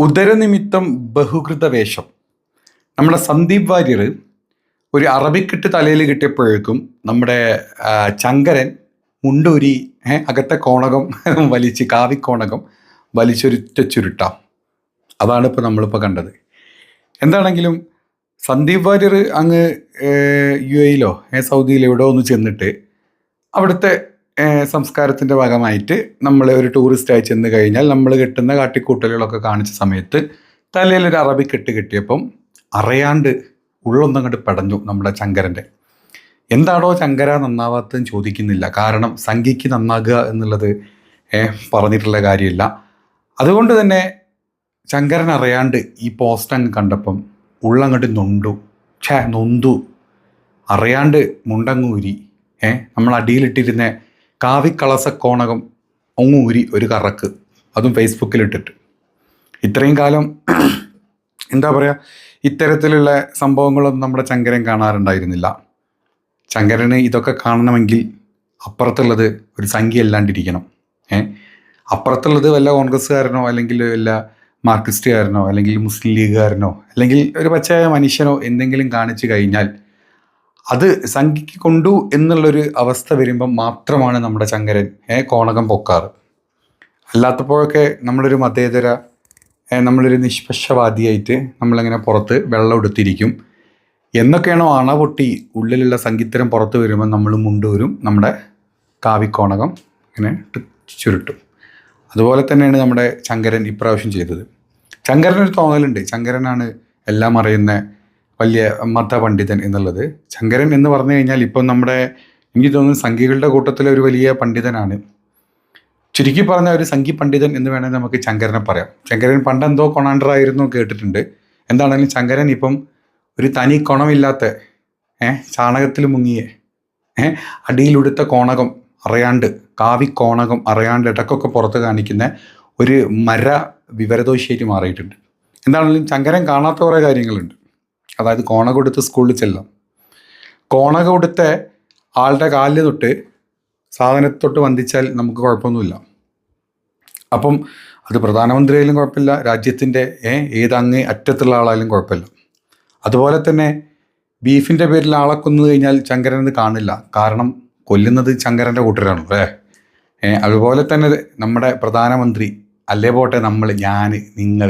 ഉദരനിമിത്തം ബഹുകൃത വേഷം. നമ്മുടെ സന്ദീപ് വാര്യർ ഒരു അറബിക്കിട്ട് തലയിൽ കിട്ടിയപ്പോഴേക്കും നമ്മുടെ ചങ്കരൻ മുണ്ടൂരി അകത്തെ കോണകം വലിച്ച് കാവിക്കോണകം വലിച്ചൊരുറ്റ ചുരുട്ടാം. അതാണ് ഇപ്പോൾ നമ്മളിപ്പോൾ കണ്ടത്. എന്താണെങ്കിലും സന്ദീപ് വാര്യർ അങ്ങ് UAE-ലോ സൗദിയിലോ എവിടെ ഒന്ന് ചെന്നിട്ട് അവിടുത്തെ സംസ്കാരത്തിൻ്റെ ഭാഗമായിട്ട് നമ്മൾ ഒരു ടൂറിസ്റ്റായി ചെന്ന് കഴിഞ്ഞാൽ നമ്മൾ കിട്ടുന്ന കാട്ടിക്കൂട്ടലുകളൊക്കെ കാണിച്ച സമയത്ത് തലയിലൊരു അറബിക്കെട്ട് കിട്ടിയപ്പം അറിയാണ്ട് ഉള്ളൊന്നങ്ങോട്ട് പടഞ്ഞു നമ്മുടെ ചങ്കരൻ്റെ. എന്താണോ ചങ്കര നന്നാവാത്തതെന്ന് ചോദിക്കുന്നില്ല. കാരണം സംഖ്യയ്ക്ക് നന്നാകുക എന്നുള്ളത് പറഞ്ഞിട്ടുള്ള കാര്യമില്ല. അതുകൊണ്ട് തന്നെ ചങ്കരൻ അറിയാണ്ട് ഈ പോസ്റ്റ് അങ്ങ് കണ്ടപ്പം ഉള്ളങ്ങോട്ട് നൊന്തു അറിയാണ്ട് മുണ്ടങ്ങൂരി നമ്മൾ അടിയിലിട്ടിരുന്ന കാവിക്കളസക്കോണകം ഒങ്ങൂരി ഒരു കറക്ക്, അതും ഫേസ്ബുക്കിലിട്ടിട്ട്. ഇത്രയും കാലം എന്താ പറയുക, ഇത്തരത്തിലുള്ള സംഭവങ്ങളൊന്നും നമ്മുടെ ചങ്കരൻ കാണാറുണ്ടായിരുന്നില്ല. ചങ്കരന് ഇതൊക്കെ കാണണമെങ്കിൽ അപ്പുറത്തുള്ളത് ഒരു സംഖ്യ അല്ലാണ്ടിരിക്കണം. അപ്പുറത്തുള്ളത് വല്ല കോൺഗ്രസ്സുകാരനോ അല്ലെങ്കിൽ വല്ല മാർക്സിസ്റ്റുകാരനോ അല്ലെങ്കിൽ മുസ്ലിം ലീഗുകാരനോ അല്ലെങ്കിൽ ഒരു പച്ചയായ മനുഷ്യനോ എന്തെങ്കിലും കാണിച്ചു കഴിഞ്ഞാൽ അത് സംഖ്യയ്ക്ക് കൊണ്ടു എന്നുള്ളൊരു അവസ്ഥ വരുമ്പം മാത്രമാണ് നമ്മുടെ ചങ്കരൻ കോണകം പൊക്കാറ്. അല്ലാത്തപ്പോഴൊക്കെ നമ്മളൊരു മതേതര നമ്മളൊരു നിഷ്പക്ഷവാദിയായിട്ട് നമ്മളിങ്ങനെ പുറത്ത് വെള്ളം എടുത്തിരിക്കും. എന്നൊക്കെയാണോ അണ പൊട്ടി ഉള്ളിലുള്ള സംഗീതരം പുറത്ത് വരുമ്പോൾ നമ്മൾ മുണ്ടൂരും നമ്മുടെ കാവിക്കോണകം ഇങ്ങനെ ചുരുട്ടും. അതുപോലെ തന്നെയാണ് നമ്മുടെ ചങ്കരൻ ഇപ്രാവശ്യം ചെയ്തത്. ചങ്കരനൊരു തോന്നലുണ്ട്, ചങ്കരനാണ് എല്ലാം അറിയുന്ന വലിയ മതപണ്ഡിതൻ എന്നുള്ളത്. ചങ്കരൻ എന്ന് പറഞ്ഞു കഴിഞ്ഞാൽ ഇപ്പം നമ്മുടെ എനിക്ക് തോന്നുന്നു സംഖ്യകളുടെ കൂട്ടത്തിലെ ഒരു വലിയ പണ്ഡിതനാണ്. ചുരുക്കി പറഞ്ഞ ഒരു സംഖ്യ പണ്ഡിതൻ എന്ന് വേണമെങ്കിൽ നമുക്ക് ചങ്കരനെ പറയാം. ചങ്കരൻ പണ്ടെന്തോ കൊണാണ്ടറായിരുന്നു കേട്ടിട്ടുണ്ട്. എന്താണെങ്കിലും ചങ്കരൻ ഇപ്പം ഒരു തനി കൊണമില്ലാത്ത ചാണകത്തിൽ മുങ്ങിയ അടിയിലുടുത്ത കോണകം അറിയാണ്ട്, കാവിക്കോണകം അറിയാണ്ട് ഇടക്കൊക്കെ പുറത്ത് കാണിക്കുന്ന ഒരു മര വിവരദോഷിയായിട്ട് മാറിയിട്ടുണ്ട്. എന്താണെങ്കിലും ചങ്കരൻ കാണാത്ത കുറേ കാര്യങ്ങളുണ്ട്. അതായത് കോണകം എടുത്ത് സ്കൂളിൽ ചെല്ലാം, കോണകം എടുത്ത ആളുടെ കാലിൽ തൊട്ട് സാധനത്തൊട്ട് വന്ദിച്ചാൽ നമുക്ക് കുഴപ്പമൊന്നുമില്ല. അപ്പം അത് പ്രധാനമന്ത്രിയായാലും കുഴപ്പമില്ല, രാജ്യത്തിൻ്റെ ഏതങ്ങ് അറ്റത്തുള്ള ആളായാലും കുഴപ്പമില്ല. അതുപോലെ തന്നെ ബീഫിൻ്റെ പേരിൽ ആളെ കൊന്നു കഴിഞ്ഞാൽ ചങ്കരനത് കാണില്ല, കാരണം കൊല്ലുന്നത് ചങ്കരൻ്റെ കൂട്ടരാണ് അതുപോലെ തന്നെ നമ്മുടെ പ്രധാനമന്ത്രി അല്ലേ പോട്ടെ, ഞാൻ നിങ്ങൾ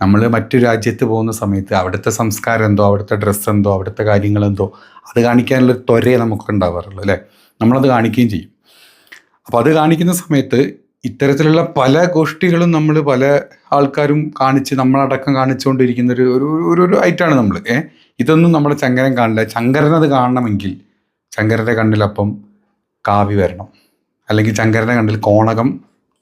നമ്മൾ മറ്റു രാജ്യത്ത് പോകുന്ന സമയത്ത് അവിടുത്തെ സംസ്കാരം എന്തോ, അവിടുത്തെ ഡ്രസ്സ് എന്തോ, അവിടുത്തെ കാര്യങ്ങളെന്തോ അത് കാണിക്കാനുള്ള ത്വരയെ നമുക്ക് ഉണ്ടാവാറുള്ളൂ അല്ലേ, നമ്മളത് കാണിക്കുകയും ചെയ്യും. അപ്പോൾ അത് കാണിക്കുന്ന സമയത്ത് ഇത്തരത്തിലുള്ള പല ഗോഷ്ഠികളും നമ്മൾ പല ആൾക്കാരും കാണിച്ച് നമ്മളടക്കം കാണിച്ചുകൊണ്ടിരിക്കുന്ന ഒരു ഐറ്റാണ് നമ്മൾ. ഇതൊന്നും നമ്മുടെ ചങ്കരൻ കാണില്ല. ചങ്കരനത് കാണണമെങ്കിൽ ചങ്കരൻ്റെ കണ്ണിലപ്പം കാവി വരണം, അല്ലെങ്കിൽ ചങ്കരൻ്റെ കണ്ണിൽ കോണകം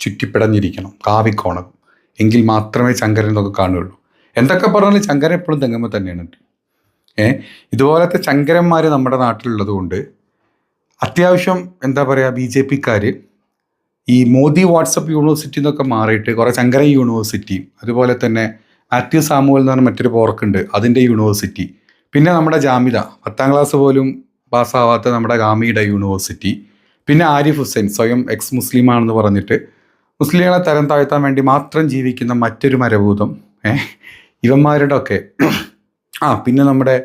ചുറ്റിപ്പിടഞ്ഞിരിക്കണം, കാവിക്കോണകം. എങ്കിൽ മാത്രമേ ചങ്കരൻ ഇതൊക്കെ കാണുകയുള്ളൂ. എന്തൊക്കെ പറഞ്ഞാലും ചങ്കരൻ എപ്പോഴും തെങ്ങുമ്പോൾ തന്നെയാണ്. ഇതുപോലത്തെ ചങ്കരന്മാർ നമ്മുടെ നാട്ടിലുള്ളത് കൊണ്ട് അത്യാവശ്യം എന്താ പറയുക, BJP-ക്കാർ ഈ മോദി വാട്സപ്പ് യൂണിവേഴ്സിറ്റി എന്നൊക്കെ മാറിയിട്ട് കുറേ ചങ്കരൻ യൂണിവേഴ്സിറ്റി, അതുപോലെ തന്നെ മാത്യു സാമുവൽ എന്ന് പറഞ്ഞ മറ്റൊരു പോർക്കുണ്ട്, അതിൻ്റെ യൂണിവേഴ്സിറ്റി, പിന്നെ നമ്മുടെ ജാമിദ 10ാം ക്ലാസ് പോലും പാസ്സാവാത്ത നമ്മുടെ ഗാമിയുടെ യൂണിവേഴ്സിറ്റി, പിന്നെ ആരിഫ് ഹുസൈൻ സ്വയം എക്സ് മുസ്ലിമാണെന്ന് പറഞ്ഞിട്ട് മുസ്ലിങ്ങളെ തരം താഴ്ത്താൻ വേണ്ടി മാത്രം ജീവിക്കുന്ന മറ്റൊരു മരഭൂതം ഇവന്മാരുടെ ഒക്കെ പിന്നെ നമ്മുടെ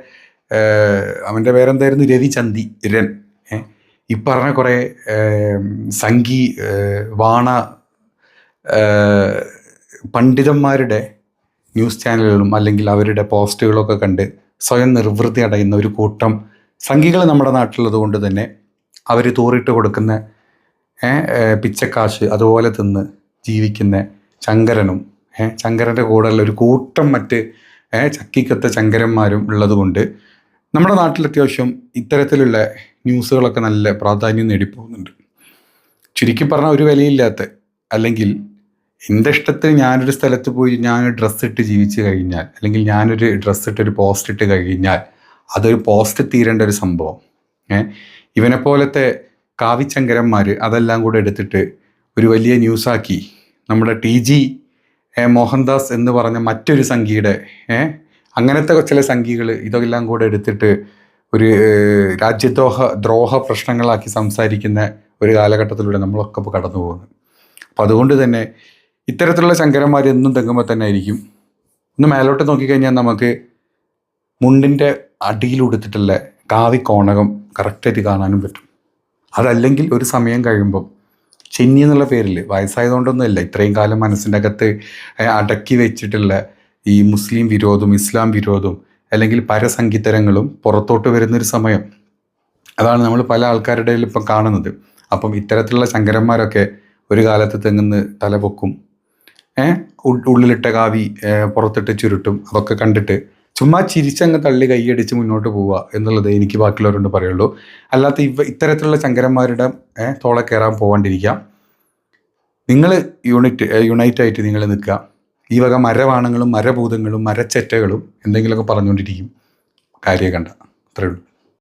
അവൻ്റെ പേരെന്തായിരുന്നു, രവിചന്ദ്രൻ. ഈ പറഞ്ഞ കുറേ സംഘി വാണ പണ്ഡിതന്മാരുടെ ന്യൂസ് ചാനലുകളും അല്ലെങ്കിൽ അവരുടെ പോസ്റ്റുകളൊക്കെ കണ്ട് സ്വയം നിർവൃത്തി അടയുന്ന ഒരു കൂട്ടം സംഘികൾ നമ്മുടെ നാട്ടിലുള്ളത് കൊണ്ട് തന്നെ അവർ തൂറിട്ട് കൊടുക്കുന്ന പിച്ചക്കാശ് അതുപോലെ തിന്ന് ജീവിക്കുന്ന ചങ്കരനും ചങ്കരൻ്റെ കൂടെയുള്ള ഒരു കൂട്ടം മറ്റ് ചക്കിക്കത്ത ചങ്കരന്മാരും ഉള്ളത് കൊണ്ട് നമ്മുടെ നാട്ടിൽ അത്യാവശ്യം ഇത്തരത്തിലുള്ള ന്യൂസുകളൊക്കെ നല്ല പ്രാധാന്യം നേടിപ്പോകുന്നുണ്ട്. ചുരുക്കി പറഞ്ഞാൽ ഒരു വിലയില്ലാത്ത, അല്ലെങ്കിൽ എൻ്റെ ഇഷ്ടത്തിന് ഞാനൊരു സ്ഥലത്ത് പോയി ഞാനൊരു ഡ്രസ്സ് ഇട്ട് ജീവിച്ച് കഴിഞ്ഞാൽ, അല്ലെങ്കിൽ ഞാനൊരു ഡ്രസ്സ് ഇട്ടൊരു പോസ്റ്റ് ഇട്ട് കഴിഞ്ഞാൽ അതൊരു പോസ്റ്റ് തീരേണ്ട ഒരു സംഭവം. ഇവനെപ്പോലത്തെ കാവിച്ചങ്കരന്മാർ അതെല്ലാം കൂടെ എടുത്തിട്ട് ഒരു വലിയ ന്യൂസാക്കി നമ്മുടെ TG മോഹൻദാസ് എന്ന് പറഞ്ഞ മറ്റൊരു സംഘിയുടെ അങ്ങനത്തെ ചില സംഘികൾ ഇതെല്ലാം കൂടെ എടുത്തിട്ട് ഒരു ദ്രോഹ പ്രശ്നങ്ങളാക്കി സംസാരിക്കുന്ന ഒരു കാലഘട്ടത്തിലൂടെ നമ്മളൊക്കെ ഇപ്പോൾ കടന്നു പോകുന്നത്. അപ്പം അതുകൊണ്ട് തന്നെ ഇത്തരത്തിലുള്ള ശങ്കരന്മാർ എന്നും തെങ്ങുമ്പോൾ തന്നെ ആയിരിക്കും. ഒന്ന് മേലോട്ട് നോക്കിക്കഴിഞ്ഞാൽ നമുക്ക് മുണ്ടിൻ്റെ അടിയിൽ ഉടുത്തിട്ടുള്ള കാവി കോണകം കറക്റ്റായിട്ട് കാണാനും പറ്റും. അതല്ലെങ്കിൽ ഒരു സമയം കഴിയുമ്പം ചെന്നി എന്നുള്ള പേരിൽ, വയസ്സായതുകൊണ്ടൊന്നുമല്ല, ഇത്രയും കാലം മനസ്സിൻ്റെ അകത്ത് അടക്കി വെച്ചിട്ടുള്ള ഈ മുസ്ലിം വിരോധവും ഇസ്ലാം വിരോധവും അല്ലെങ്കിൽ പരസംഗീതരങ്ങളും പുറത്തോട്ട് വരുന്നൊരു സമയം. അതാണ് നമ്മൾ പല ആൾക്കാരുടെ ഇപ്പം കാണുന്നത്. അപ്പം ഇത്തരത്തിലുള്ള ശങ്കരന്മാരൊക്കെ ഒരു കാലത്ത് തെങ്ങുന്ന് തലപൊക്കും, ഉള്ളിലിട്ട കാവി പുറത്തിട്ട് ചുരുട്ടും. അതൊക്കെ കണ്ടിട്ട് ചുമ്മാ ചിരിച്ചങ്ങ് തള്ളി കൈയടിച്ച് മുന്നോട്ട് പോവുക എന്നുള്ളത് എനിക്ക് ബാക്കിയുള്ളവരോട് പറയുള്ളൂ. അല്ലാത്ത ഇത്തരത്തിലുള്ള ശങ്കരന്മാരുടെ തോളെ കയറാൻ പോകാണ്ടിരിക്കുക. നിങ്ങൾ യുണൈറ്റ് ആയിട്ട് നിങ്ങൾ നിൽക്കുക. ഈ വക മരവാണങ്ങളും മരഭൂതങ്ങളും മരച്ചെറ്റകളും എന്തെങ്കിലുമൊക്കെ പറഞ്ഞുകൊണ്ടിരിക്കും. കാര്യം കണ്ട അത്രയേ ഉള്ളൂ.